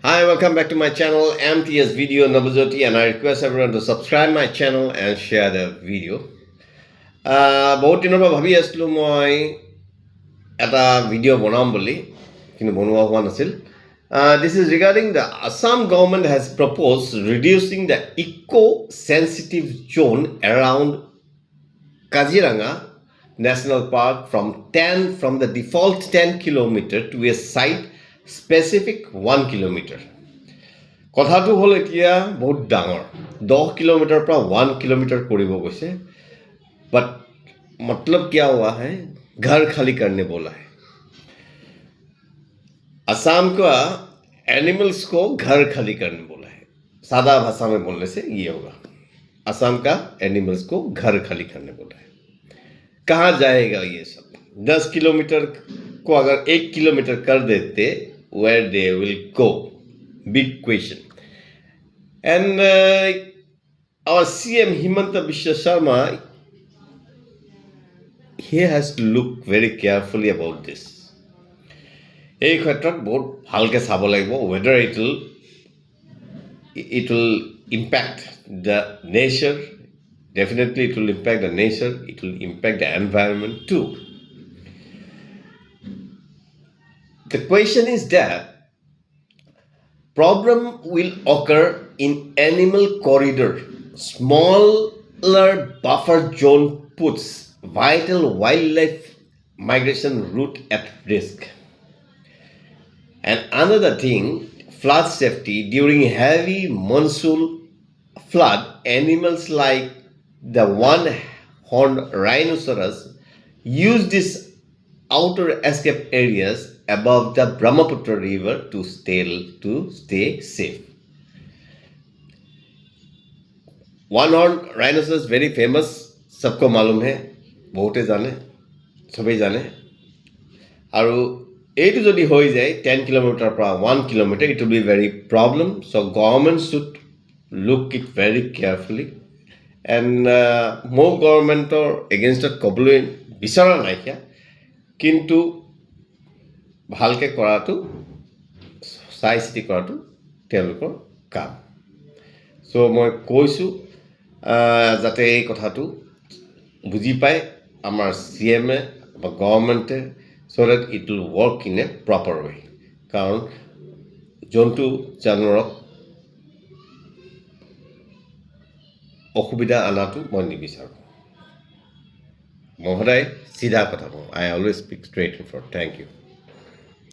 Hi, welcome back to my channel MTS Video Navajoti, and I request everyone to subscribe my channel and share the video. বহুত দিনৰ পৰা ভাবি আছিলোঁ মই এটা ভিডিঅ' বনাম বুলি, কিন্তু বনোৱা হোৱা নাছিল. This is regarding the Assam government has proposed reducing the eco-sensitive zone around Kaziranga National Park from the default 10 kilometer to a site specific 1 kilometer. কথাটো হ'ল এতিয়া বহুত ডাঙৰ 10 किलोमीटर পৰা 1 किलोमीटर কৰিব গৈছে बट मतलब क्या हुआ है घर खाली करने बोला है असम का एनिमल्स को घर खाली करने बोला है सादा भाषा में बोलने से ये होगा असम का एनिमल्स को घर खाली करने बोला है कहाँ जाएगा ये सब 10 किलोमीटर को अगर 1 किलोमीटर कर देते where they will go big question and our CM Himanta Biswa Sharma he has to look very carefully about this এই ক্ষেত্ৰত বহুত ভালকে চাব লাগিব whether it will impact the nature. Definitely it will impact the nature, it will impact the environment too. The question is that problem will occur in animal corridor. Smaller buffer zone puts vital wildlife migration route at risk. And another thing, flood safety. During heavy monsoon flood, animals like the one-horned rhinoceros use these outer escape areas above the Brahmaputra river to stay safe. One-horned rhinoceros very famous, सबको मालूम है, बहुते जाने, सभी जाने. আৰু এইটো যদি হৈ যায় 10 kilometer পৰা 1 kilometer, it will be very problem. So government should look it very carefully. And more government against it ক'বলৈ বিচৰা নাইকিয়া, কিন্তু ভালকে কৰাটো চাই চিতি কৰাটো তেওঁলোকৰ কাম. সো মই কৈছোঁ যাতে এই কথাটো বুজি পায় আমাৰ CM-এ বা গভৰ্ণমেণ্টে so that it will work in a proper way. কাৰণ জন্তু জানোৱাৰক অসুবিধা আনাটো মই নিবিচাৰোঁ. মই সদায় চিধা কথা কওঁ. I always speak straight and forward. Thank you.